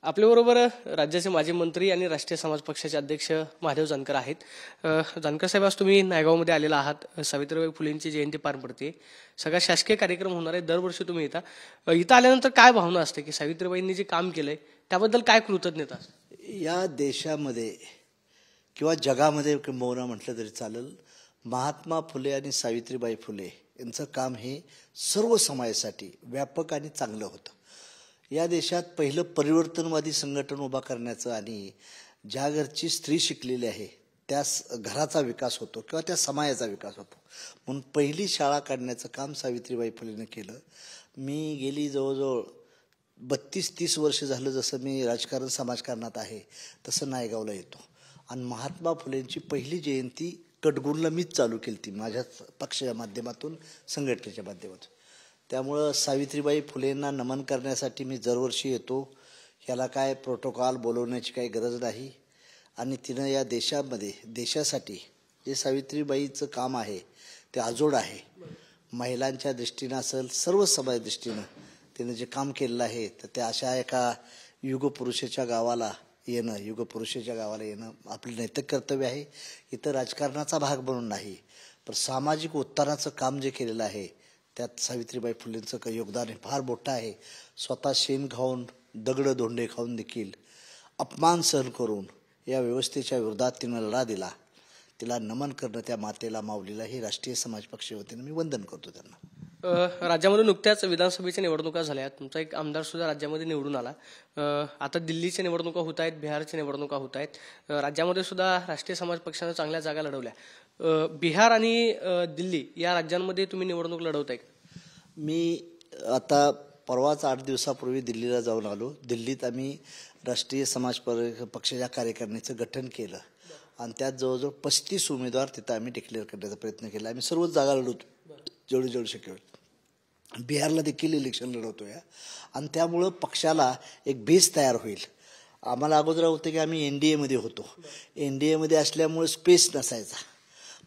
आपल्याबरोबर राज्याचे माजी मंत्री आणि राष्ट्रीय समाज पक्षाचे अध्यक्ष महादेव जानकर आहेत. जानकर साहेब, आज तुम्ही नायगावमध्ये आलेला आहात. सावित्रीबाई फुलेंची जयंती पार पडते. सगळा शासकीय कार्यक्रम होणार आहे. दरवर्षी तुम्ही इथं आल्यानंतर काय भावना असते की सावित्रीबाईंनी जे काम केलंय त्याबद्दल काय कृतज्ञता असते? या देशामध्ये किंवा जगामध्ये किंबहुना म्हटलं तरी चालेल, महात्मा फुले आणि सावित्रीबाई फुले यांचं काम हे सर्व समाजासाठी व्यापक आणि चांगलं होतं. या देशात पहिलं परिवर्तनवादी संघटन उभा करण्याचं आणि ज्या घरची स्त्री शिकलेली आहे त्या घराचा विकास होतो किंवा त्या समाजाचा विकास होतो म्हणून पहिली शाळा काढण्याचं काम सावित्रीबाई फुलेनं केलं. मी गेली जवळजवळ 32-30 वर्ष झालं जसं मी राजकारण समाजकारणात आहे तसं नायगावला येतो आणि महात्मा फुलेंची पहिली जयंती कटगुणला मीच चालू केली ती माझ्याच पक्षाच्या माध्यमातून, संघटनेच्या माध्यमातून. त्यामुळं सावित्रीबाई फुलेंना नमन करण्यासाठी मी दरवर्षी येतो. ह्याला काय प्रोटोकॉल बोलवण्याची काही गरज नाही आणि तिनं या देशामध्ये देशासाठी जे सावित्रीबाईचं काम आहे ते अजोड आहे. महिलांच्या दृष्टीनं असेल, सर्व समाज दृष्टीनं तिनं जे काम केलेलं आहे तर त्या अशा एका युगपुरुषाच्या गावाला येणं आपलं नैतिक कर्तव्य आहे. इथं राजकारणाचा भाग बनून नाही, पण सामाजिक उत्थानाचं काम जे केलेलं आहे त्यात सावित्रीबाई फुलेंचं योगदान हे फार मोठं आहे. स्वतः शेण खाऊन, दगडं धोंडे खाऊन देखील अपमान सहन करून या व्यवस्थेच्या विरोधात तिनं लढा दिला. तिला नमन करणं, त्या मातेला, माऊलीला, हे राष्ट्रीय समाज पक्ष वतीनं मी वंदन करतो त्यांना. राज्यामध्ये नुकत्याच विधानसभेच्या निवडणुका झाल्या. तुमचा एक आमदार सुद्धा राज्यामध्ये निवडून आला. आता दिल्लीच्या निवडणुका होत आहेत, बिहारच्या निवडणुका होत आहेत. राज्यामध्ये सुद्धा राष्ट्रीय समाज पक्षानं चांगल्या जागा लढवल्या. बिहार आणि दिल्ली या राज्यांमध्ये तुम्ही निवडणूक लढवताय का? मी आता परवाच 8 दिवसापूर्वी दिल्लीला जाऊन आलो. दिल्लीत आम्ही राष्ट्रीय समाज पक्षाच्या कार्यकारिणीचं गठन केलं आणि त्यात जवळजवळ 35 उमेदवार तिथं आम्ही डिक्लेअर करण्याचा प्रयत्न केला. आम्ही सर्वच जागा लढवतो जेवढं शक्य होईल. बिहारला देखील इलेक्शन लढवतोय आणि त्यामुळं पक्षाला एक बेस तयार होईल. आम्हाला अगोदर होतं की आम्ही NDAमध्ये होतो. NDAमध्ये असल्यामुळे स्पेस नसायचा,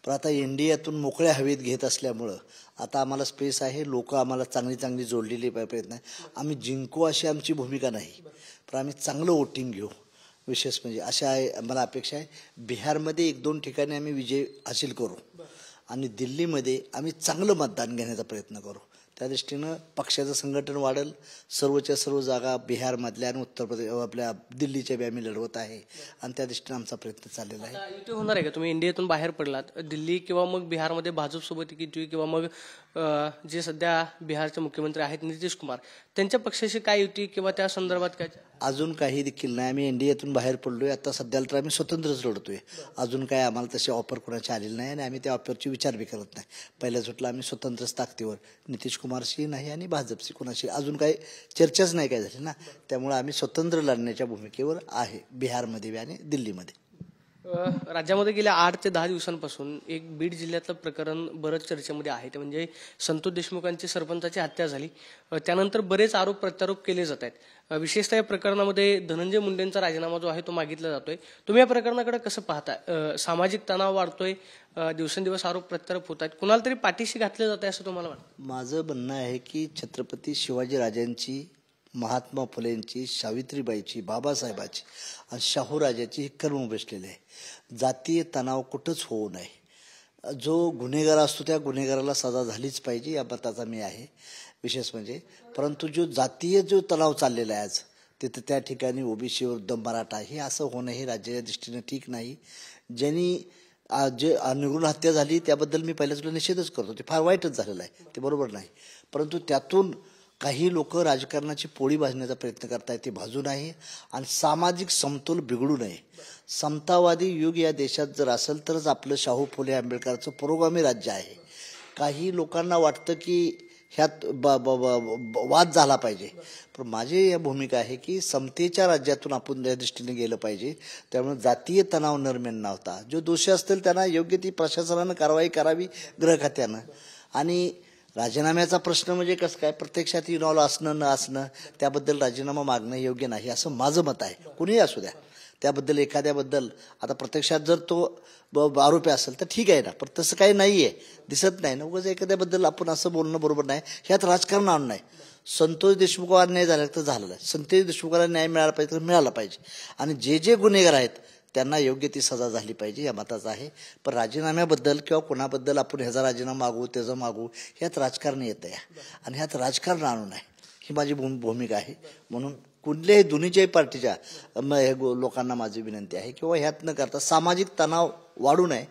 पण आता NDAतून मोकळ्या हवेत घेत असल्यामुळं आता आम्हाला स्पेस आहे. लोक आम्हाला चांगली जोडलेली प्रयत्न आहे. आम्ही जिंकू अशी आमची भूमिका नाही, पण आम्ही चांगलं वोटिंग घेऊ. विशेष म्हणजे अशा आहे, मला अपेक्षा आहे बिहारमध्ये 1-2 ठिकाणी आम्ही विजय हासिल करू आणि दिल्लीमध्ये आम्ही चांगलं मतदान घेण्याचा प्रयत्न करू. त्या दृष्टीनं पक्षाचं संघटन वाढेल. सर्वच्या सर्व जागा बिहारमधल्या आणि उत्तर प्रदेश आपल्या दिल्लीच्या बी आम्ही लढवत आहे आणि त्या दृष्टीनं आमचा प्रयत्न चाललेला आहे. युती होणार आहे का? तुम्ही NDAतून बाहेर पडलात, दिल्ली किंवा मग बिहारमध्ये भाजपसोबत युती किंवा मग जे सध्या बिहारचे मुख्यमंत्री आहेत नितीश कुमार, त्यांच्या पक्षाशी काय युती किंवा त्या संदर्भात काय? अजून काही देखील नाही. आम्ही NDAतून बाहेर पडलोय. आता सध्याला तर आम्ही स्वतंत्रच लढतोय. अजून काय आम्हाला तशी ऑफर कोणाची आलेली नाही आणि आम्ही त्या ऑफरची विचार बी करत नाही. पहिल्या सुटला आम्ही स्वतंत्रच ताकदीवर, नितीश कुमारशी नाही आणि भाजपशी कोणाशी अजून काही चर्चाच नाही काय झाली ना. त्यामुळे आम्ही स्वतंत्र लढण्याच्या भूमिकेवर आहे बिहारमध्ये आणि दिल्लीमध्ये. राज्यामध्ये गेल्या 8 ते 10 दिवसांपासून एक बीड जिल्ह्यातलं प्रकरण बरंच चर्चेमध्ये आहे. ते म्हणजे संतोष देशमुखांची सरपंचाची हत्या झाली. त्यानंतर बरेच आरोप प्रत्यारोप केले जात आहेत. विशेषतः या प्रकरणामध्ये धनंजय मुंडेंचा राजीनामा जो आहे तो मागितला जातोय. तुम्ही या प्रकरणाकडे कसं पाहता? सामाजिक तणाव वाढतोय, दिवसेंदिवस आरोप प्रत्यारोप होत आहेत, कुणाला तरी पाठीशी घातलं जात आहे असं तुम्हाला वाटतं? माझं म्हणणं आहे की छत्रपती शिवाजीराजांची, महात्मा फुलेंची, सावित्रीबाईची, बाबासाहेबाची आणि शाहूराजाची ही कर्म बसलेली आहे. जातीय तणाव कुठंच होऊ नये. जो गुन्हेगार असतो त्या गुन्हेगाराला सजा झालीच पाहिजे या मताचा मी आहे. विशेष म्हणजे परंतु जातीय तणाव चाललेला आहे आज तिथं, त्या ठिकाणी OBC विरुद्ध मराठा हे असं होणं हे राज्याच्या दृष्टीने ठीक नाही. ज्यांनी जे निर्घृण हत्या झाली त्याबद्दल मी पहिल्याच निषेधच करतो. ते फार वाईटच झालेलं आहे, ते बरोबर नाही. परंतु त्यातून काही लोक राजकारणाची पोळी भाजण्याचा प्रयत्न करतायत, ते भाजू नये आणि सामाजिक समतोल बिघडू नये. समतावादी युग या देशात जर असेल तरच आपलं शाहू फुले आंबेडकरचं पुरोगामी राज्य आहे. काही लोकांना वाटतं की ह्यात वाद झाला पाहिजे, पण माझी या भूमिका आहे की समतेच्या राज्यातून आपण त्या दृष्टीने गेलं पाहिजे. त्यामुळे जातीय तणाव निर्माण नव्हता. जो दोषी असतील त्यांना योग्य ती प्रशासनानं कारवाई करावी, गृह खात्यानं. आणि राजीनाम्याचा प्रश्न म्हणजे कसं काय, प्रत्यक्षात इन्व्हॉल्व असणं न असणं त्याबद्दल राजीनामा मागणं योग्य नाही असं माझं मत आहे. कुणीही असू द्या, त्याबद्दल एखाद्याबद्दल आता प्रत्यक्षात जर तो आरोपी असेल तर ठीक आहे ना, पण तसं काही नाही आहे, दिसत नाही ना. उगाच एखाद्याबद्दल आपण असं बोलणं बरोबर नाही. ह्यात राजकारण आणून नाही. संतोष देशमुखावर अन्याय झाला तर झालेला आहे. संतोष देशमुखाला न्याय मिळाला पाहिजे तर मिळाला पाहिजे, आणि जे जे गुन्हेगार आहेत त्यांना योग्य ती सजा झाली पाहिजे या मताचा आहे. पण राजीनाम्याबद्दल किंवा कोणाबद्दल आपण ह्याचा राजीनामा मागू त्याचा मागू, ह्यात राजकारण येतं या, आणि ह्यात राजकारण आणू नये ही माझी भूमिका आहे. म्हणून कुठल्याही दोन्हीच्याही पार्टीच्या लोकांना माझी विनंती आहे किंवा ह्यात न करता सामाजिक तणाव वाढू नये,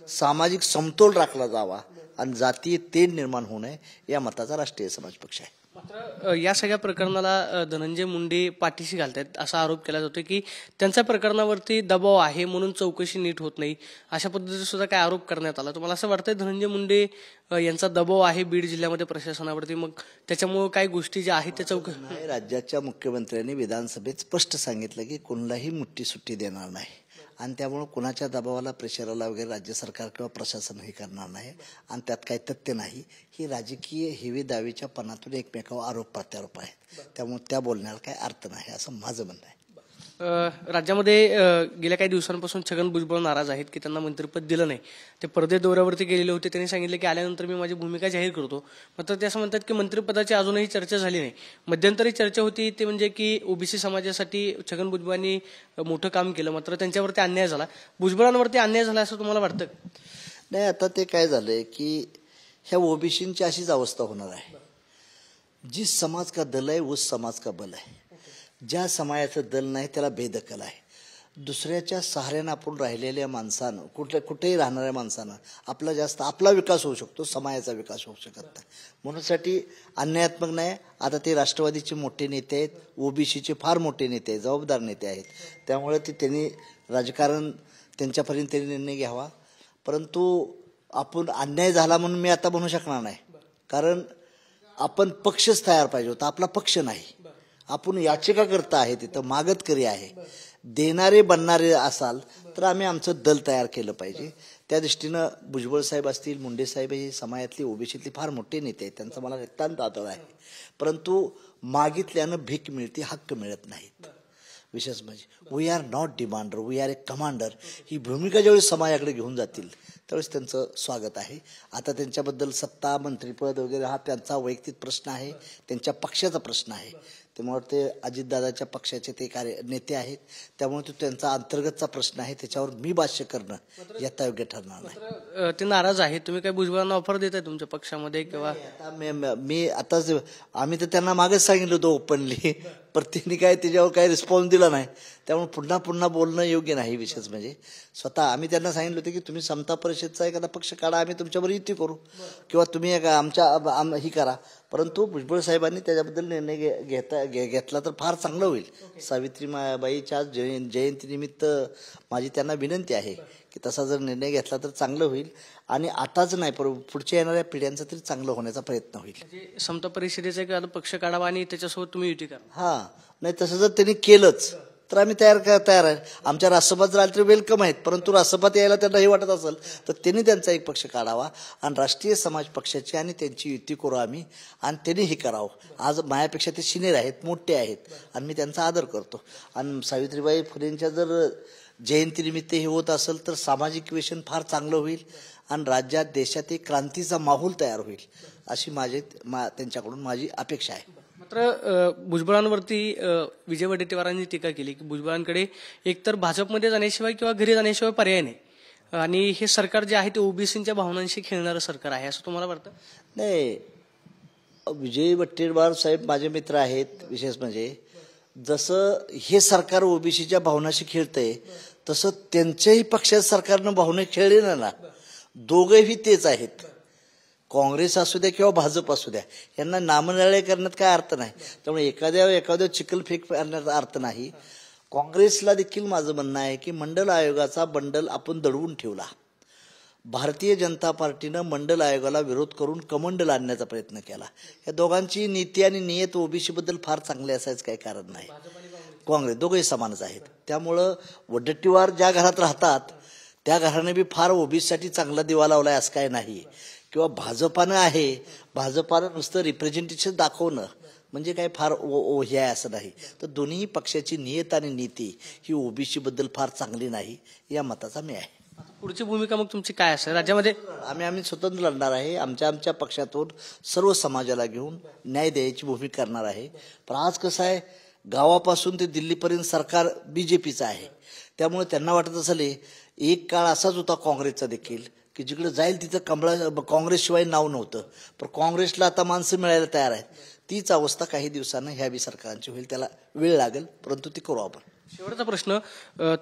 सामाजिक समतोल राखला जावा आणि जातीय तेढ निर्माण होऊ नये या मताचा राष्ट्रीय समाज पक्ष आहे. मात्र या सगळ्या प्रकरणाला धनंजय मुंडे पाठीशी घालतायत असा आरोप केला जातो की त्यांच्या प्रकरणावरती दबाव आहे म्हणून चौकशी नीट होत नाही, अशा पद्धतीचा सुद्धा काय आरोप करण्यात आला. तुम्हाला असं वाटतंय धनंजय मुंडे यांचा दबाव आहे बीड जिल्ह्यामध्ये प्रशासनावरती, मग त्याच्यामुळे काही गोष्टी ज्या आहेत त्या चौकशी. राज्याच्या मुख्यमंत्र्यांनी विधानसभेत स्पष्ट सांगितलं की कोणालाही मुठ्ठी सुट्टी देणार नाही, आणि त्यामुळे कुणाच्या दबावाला प्रेशरला वगैरे राज्य सरकार किंवा प्रशासन हे करणार नाही, आणि त्यात काही तथ्य नाही. ही राजकीय हेवी दावीच्या पणातून एकमेकावर आरोप प्रत्यारोप आहेत, त्यामुळे त्या बोलण्याला काही अर्थ नाही असं माझं म्हणणं आहे. राज्यामध्ये गेल्या काही दिवसांपासून छगन भुजबळ नाराज आहेत की त्यांना मंत्रिपद दिलं नाही. ते परदेश दौऱ्यावरती गेलेले होते, त्यांनी सांगितलं की आल्यानंतर मी माझी भूमिका जाहीर करतो. मात्र ते असं म्हणतात की मंत्रिपदाची अजूनही चर्चा झाली नाही. मध्यंतरी चर्चा होती ते म्हणजे की ओबीसी समाजासाठी छगन भुजबळांनी मोठं काम केलं, मात्र त्यांच्यावरती अन्याय झाला. भुजबळांवरती अन्याय झाला असं तुम्हाला वाटतं? नाही, आता ते काय झालंय की ह्या ओबीसींची अशीच अवस्था होणार आहे. जिस समाज का दल आहे उस समाज का बल आहे. ज्या समाजाचं दल नाही त्याला बेदखल आहे. दुसऱ्याच्या सहाऱ्यानं आपण राहिलेल्या माणसानं कुठेही राहणाऱ्या माणसानं आपला विकास होऊ शकतो, समाजाचा विकास होऊ शकत नाही. म्हणूनसाठी अन्यायात्मक नाही. आता ते राष्ट्रवादीचे मोठे नेते आहेत, ओबीसीचे फार मोठे नेते आहेत, जबाबदार नेते आहेत, त्यामुळे त्यांनी राजकारण त्यांच्यापर्यंत निर्णय घ्यावा. परंतु आपण अन्याय झाला म्हणून मी आता म्हणू शकणार नाही, कारण आपण पक्षच तयार पाहिजे होता. आपला पक्ष नाही, आपण याचिकाकर्ता आहे, तिथं मागतकरी आहे. देणारे बनणारे असाल तर आम्ही आमचं दल तयार केलं पाहिजे. त्या दृष्टीनं भुजबळ साहेब असतील, मुंडे साहेब हे समाजातली ओबीसीतली फार मोठे नेते आहेत, त्यांचा मला नितांत आदर आहे. परंतु मागितल्यानं भीक मिळते, हक्क मिळत नाहीत. विशेष म्हणजे we are not demander, we are a commander ही भूमिका ज्यावेळी समाजाकडे घेऊन जातील त्यावेळेस त्यांचं स्वागत आहे. आता त्यांच्याबद्दल सत्ता, मंत्रिपद वगैरे हा त्यांचा वैयक्तिक प्रश्न आहे, त्यांच्या पक्षाचा प्रश्न आहे. त्यामुळे ते अजितदादाच्या पक्षाचे ते नेते आहेत, त्यामुळे तो त्यांचा अंतर्गतचा प्रश्न आहे. त्याच्यावर मी भाष्य करणं यथायोग्य ठरणार नाही. ते नाराज आहेत. तुम्ही काय भुजबळांना ऑफर देताय तुमच्या पक्षामध्ये किंवा? मी आताच आम्ही तर त्यांना मागेच सांगितलं होतं ओपनली, पण त्यांनी काय त्याच्यावर काही रिस्पॉन्स दिला नाही. त्यामुळे पुन्हा बोलणं योग्य नाही. विशेष म्हणजे स्वतः आम्ही त्यांना सांगितलं होतं की तुम्ही समता परिषदचा एखादा पक्ष काढा, आम्ही तुमच्याबरोबर युती करू किंवा तुम्ही ही करा. परंतु भुजबळ साहेबांनी त्याच्याबद्दल निर्णय घेतला तर फार चांगलं होईल. सावित्रीबाईच्या जयंतीनिमित्त माझी त्यांना विनंती आहे की तसा जर निर्णय घेतला तर चांगलं होईल, आणि आताच नाही पुढच्या येणाऱ्या पिढ्यांचा तरी चांगलं होण्याचा प्रयत्न होईल. म्हणजे समता परिषदेचा एक पक्ष काढावा आणि त्याच्यासोबत तुम्ही युती करा. हा, नाही तसं जर त्यांनी केलंच तर आम्ही तयार आहे. आमच्या राष्ट्रपती राहिले तर वेलकम आहेत, परंतु राष्ट्रपती यायला त्यांना हे वाटत असेल तर त्यांनी त्यांचा एक पक्ष काढावा आणि राष्ट्रीय समाज पक्षाची आणि त्यांची युती करू आम्ही, आणि त्यांनी हे करावं. आज माझ्यापेक्षा ते सिनियर आहेत, मोठे आहेत, आणि मी त्यांचा आदर करतो. आणि सावित्रीबाई फुलेंच्या जर जयंतीनिमित्त हे होत असेल तर सामाजिक विषय फार चांगलं होईल आणि राज्यात देशात एक क्रांतीचा माहोल तयार होईल अशी त्यांच्याकडून माझी अपेक्षा आहे. मात्र भुजबळांवरती विजय वडेट्टीवारांनी टीका केली की भुजबळांकडे एकतर भाजपमध्ये जाण्याशिवाय किंवा घरी जाण्याशिवाय पर्याय नाही, आणि हे सरकार जे आहे ते ओबीसींच्या भावनांशी खेळणारं सरकार आहे असं तुम्हाला वाटतं? नाही, विजय वडेट्टीवार साहेब माझे मित्र आहेत. विशेष म्हणजे जसं हे सरकार ओबीसीच्या भावनाशी खेळतंय तसं त्यांच्याही पक्षाच्या सरकारनं भावना खेळले ना. दोघेही तेच आहेत, काँग्रेस असू द्या किंवा भाजप असू द्या, यांना नामनिर्णय करण्यात काय अर्थ नाही. त्यामुळे एखाद्या चिखलफेक करण्याचा अर्थ नाही. काँग्रेसला देखील माझं म्हणणं आहे की मंडल आयोगाचा बंडल आपण दडवून ठेवला. भारतीय जनता पार्टीनं मंडल आयोगाला विरोध करून कमंडल आणण्याचा प्रयत्न केला. या दोघांची नीती आणि नियत ओबीसी बद्दल फार चांगले असायचं काही कारण नाही. काँग्रेस दोघेही समानच आहेत. त्यामुळं वडेट्टीवार ज्या घरात राहतात त्या घराने बी फार ओबीसीसाठी चांगला दिवा लावलाय असं काय नाही. किंवा भाजपानं नुसतं रिप्रेझेंटेशन दाखवणं म्हणजे काय फार हे आहे असं नाही. तर दोन्ही पक्षाची नियत आणि नीती ही ओबीसी बद्दल फार चांगली नाही, या मताचा मी आहे. पुढची भूमिका मग तुमची काय असेल राज्यामध्ये? आम्ही स्वतंत्र लढणार आहे. आमच्या पक्षातून सर्व समाजाला घेऊन न्याय द्यायची भूमिका करणार आहे. पण आज कसं आहे, गावापासून ते दिल्लीपर्यंत सरकार बीजेपीचं आहे. त्यामुळे त्यांना वाटत असेल एक काळ असाच होता काँग्रेसचा देखील, की जिकडे जाईल तिथं काँग्रेसशिवाय नाव नव्हतं. पण काँग्रेसला आता माणसं मिळायला तयार आहेत. तीच अवस्था काही दिवसानं ह्या बी सरकारांची होईल. त्याला वेळ लागेल, परंतु ती करू आपण. शेवटचा प्रश्न,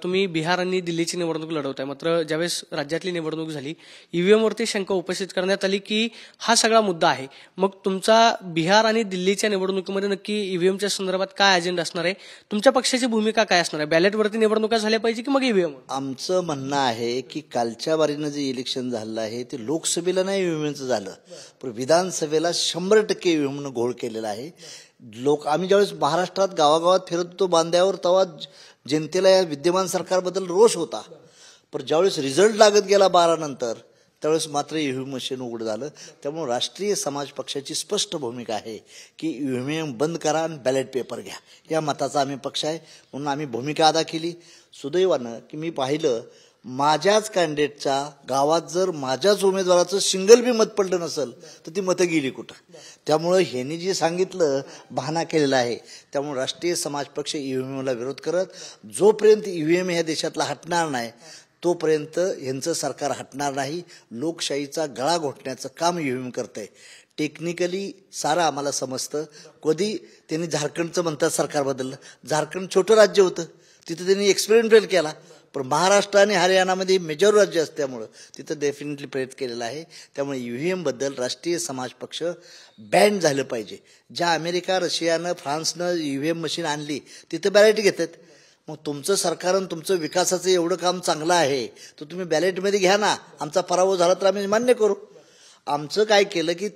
तुम्ही बिहार आणि दिल्लीची निवडणूक लढवताय, मात्र ज्यावेळेस राज्यातली निवडणूक झाली ईव्हीएमवरती शंका उपस्थित करण्यात आली की हा सगळा मुद्दा आहे. मग तुमचा बिहार आणि दिल्लीच्या निवडणुकीमध्ये नक्की ईव्हीएमच्या संदर्भात काय अजेंडा असणार आहे? तुमच्या पक्षाची भूमिका काय असणार आहे? बॅलेटवरती निवडणुका झाल्या पाहिजे की मग ईव्हीएम? आमचं म्हणणं आहे की कालच्या बारीनं जे इलेक्शन झालं आहे ते लोकसभेला नाही ईव्हीएमचं झालं, पण विधानसभेला 100% ईव्हीएमनं घोळ केलेला आहे. आम्ही ज्यावेळेस महाराष्ट्रात गावागावात फिरत होतो बांध्यावर, तेव्हा जनतेला या विद्यमान सरकारबद्दल रोष होता. पण ज्यावेळेस रिझल्ट लागत गेला 12 नंतर, त्यावेळेस मात्र ईव्हीएम मशीन उघड झालं. त्यामुळे राष्ट्रीय समाज पक्षाची स्पष्ट भूमिका आहे की ईव्हीएम बंद करा आणि बॅलेट पेपर घ्या, या मताचा आम्ही पक्ष आहे. म्हणून आम्ही भूमिका अदा केली. सुदैवानं की मी पाहिलं, माझ्याच कॅन्डिडेटच्या गावात जर माझ्याच उमेदवाराचं सिंगल बी मत पडलं नसेल तर ती मतं गेली कुठं. त्यामुळं ह्यांनी जे सांगितलं बहाणा केलेला आहे. त्यामुळे राष्ट्रीय समाज पक्ष ईव्हीएमला विरोध करत, जोपर्यंत ईव्हीएम ह्या देशातला हटणार नाही तोपर्यंत ह्यांचं सरकार हटणार नाही. लोकशाहीचा गळा घोटण्याचं काम ईव्हीएम करतंय. टेक्निकली सारं आम्हाला समजतं. कधी त्यांनी झारखंडचं म्हणतात सरकारबद्दल, झारखंड छोटं राज्य होतं, तिथं त्यांनी एक्सपेरिमेंट केला. पण महाराष्ट्र आणि हरियाणामध्ये मेजर राज्य असल्यामुळं तिथं डेफिनेटली प्रयत्न केलेला आहे. त्यामुळे ईव्हीएमबद्दल राष्ट्रीय समाज पक्ष बॅन झालं पाहिजे. ज्या अमेरिका, रशियानं, फ्रान्सनं ईव्हीएम मशीन आणली तिथं बॅलेट घेतात. मग तुमचं सरकार आणि तुमचं विकासाचं एवढं काम चांगलं आहे तर तुम्ही बॅलेटमध्ये घ्या ना. आमचा पराभव झाला तर आम्ही मान्य करू. आमचं काय केलं की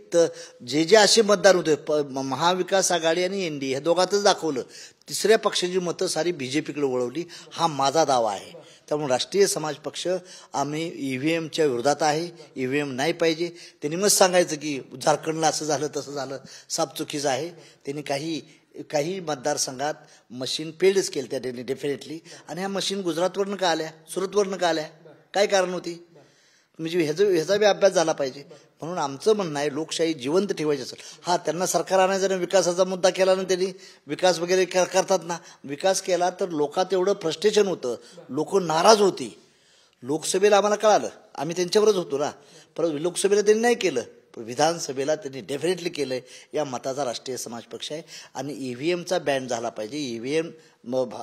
जे असे मतदार होते, महाविकास आघाडी आणि एनडीए ह्या दोघातच दाखवलं, तिसऱ्या पक्षाची मतं सारी बीजेपीकडे वळवली. हा माझा दावा आहे. त्यामुळे राष्ट्रीय समाज पक्ष आम्ही ईव्हीएमच्या विरोधात आहे. ईव्हीएम नाही पाहिजे. त्यांनी मग सांगायचं की झारखंडला असं झालं तसं झालं, साप चुकीचं आहे. त्यांनी काही मतदारसंघात मशीन पेडच केलं त्या त्यांनी डेफिनेटली. आणि ह्या मशीन गुजरातवरनं का आल्या, सुरतवरनं का आल्या, काय कारण होती, म्हणजे ह्याचा बी अभ्यास झाला पाहिजे. म्हणून आमचं म्हणणं आहे लोकशाही जिवंत ठेवायची असेल. हा, त्यांना सरकार आणायचा आणि विकासाचा मुद्दा केला ना, त्यांनी विकास वगैरे करतात ना, विकास केला तर लोकात एवढं फ्रस्ट्रेशन होतं, लोक नाराज होती. लोकसभेला आम्हाला कळालं, आम्ही त्यांच्यावरच होतो ना, परंतु लोकसभेला त्यांनी नाही केलं, पण विधानसभेला त्यांनी डेफिनेटली केलंय. या मताचा राष्ट्रीय समाज पक्ष आहे. आणि ईव्हीएमचा बॅन झाला पाहिजे, ईव्हीएम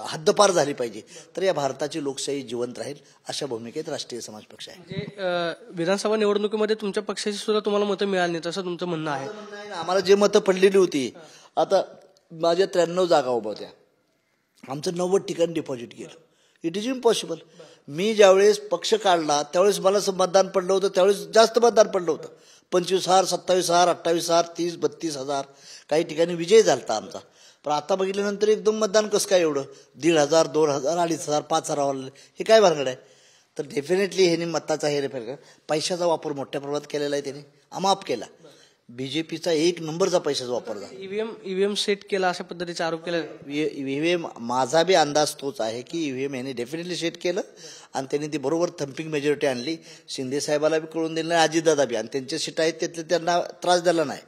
हद्दपार झाली पाहिजे, तर या भारताची लोकशाही जिवंत राहील, अशा भूमिकेत राष्ट्रीय समाज पक्ष आहे. म्हणजे विधानसभा निवडणुकीमध्ये तुमच्या पक्षाची सुद्धा तुम्हाला मतं मिळाली नाही असं तुमचं म्हणणं आहे? आम्हाला जे मतं पडलेली होती, आता माझ्या 93 जागा उभ्या होत्या, आमचं 90 ठिकाणी डिपॉझिट गेलं. It is impossible. मी ज्यावेळेस पक्ष काढला त्यावेळेस मला मतदान पडलं होतं, त्यावेळेस जास्त मतदान पडलं होतं, 25,000, 27,000, 28,000, 30,000, 32,000, काही ठिकाणी विजय झाला आमचा. पण आता बघितल्यानंतर एकदम मतदान कसं काय एवढं 1,500, 2,000, 2,500, 5,000, हे काय भानगड आहे. तर डेफिनेटली ह्यांनी मताचा पैशाचा वापर मोठ्या प्रमाणात केलेला आहे. त्यांनी अमाप केला. बीजेपीचा 1 नंबरचा पैशाचा वापर झाला. ईव्हीएम सेट केला अशा पद्धतीचा आरोप केला. ईव्हीएम माझा बी अंदाज तोच आहे की ईव्हीएम यांनी डेफिनेटली सेट केलं आणि त्यांनी ती बरोबर थम्पिंग मेजॉरिटी आणली. शिंदे साहेबाला बी कळून दिलं नाही, अजितदादा बी, आणि त्यांचे सीट आहेत त्यातले त्यांना त्रास दिला नाही.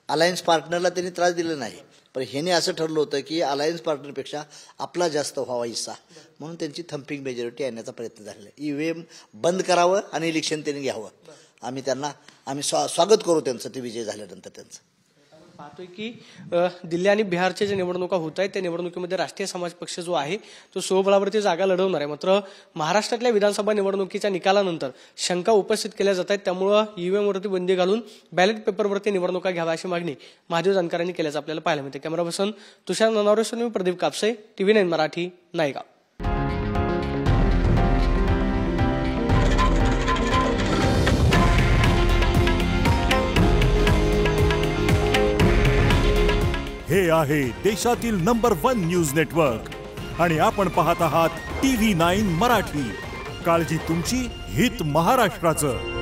अलायन्स पार्टनरला त्यांनी त्रास दिला नाही. पण ह्याने असं ठरलं होतं की अलायन्स पार्टनरपेक्षा आपला जास्त व्हावा हिस्सा, म्हणून त्यांची थम्पिंग मेजॉरिटी आणण्याचा प्रयत्न झालेला आहे. ईव्हीएम बंद करावं आणि इलेक्शन त्यांनी घ्यावं. आम्ही स्वागत करू त्यांचं, ते विजय झाल्यानंतर त्यांचं. पाहतोय की दिल्ली आणि बिहारच्या ज्या निवडणुका होत आहेत त्या निवडणुकीमध्ये राष्ट्रीय समाज पक्ष जो आहे तो स्वबळावरती जागा लढवणार आहे. मात्र महाराष्ट्रातल्या विधानसभा निवडणुकीच्या निकालानंतर शंका उपस्थित केल्या जात आहेत. त्यामुळं ईव्हीएमवरती बंदी घालून बॅलेट पेपरवरती निवडणुका घ्याव्या अशी मागणी महादेव जानकरांनी केल्याचं आपल्याला पाहायला मिळते. कॅमेरा पर्सन तुषार ननावरेसह मी प्रदीप कापसे, TV9 मराठी, नायगाव. हे आहे देशातील नंबर 1 न्यूज नेटवर्क आणि आपण पाहत आहात TV9 मराठी. काळजी तुमची, हित महाराष्ट्राचं.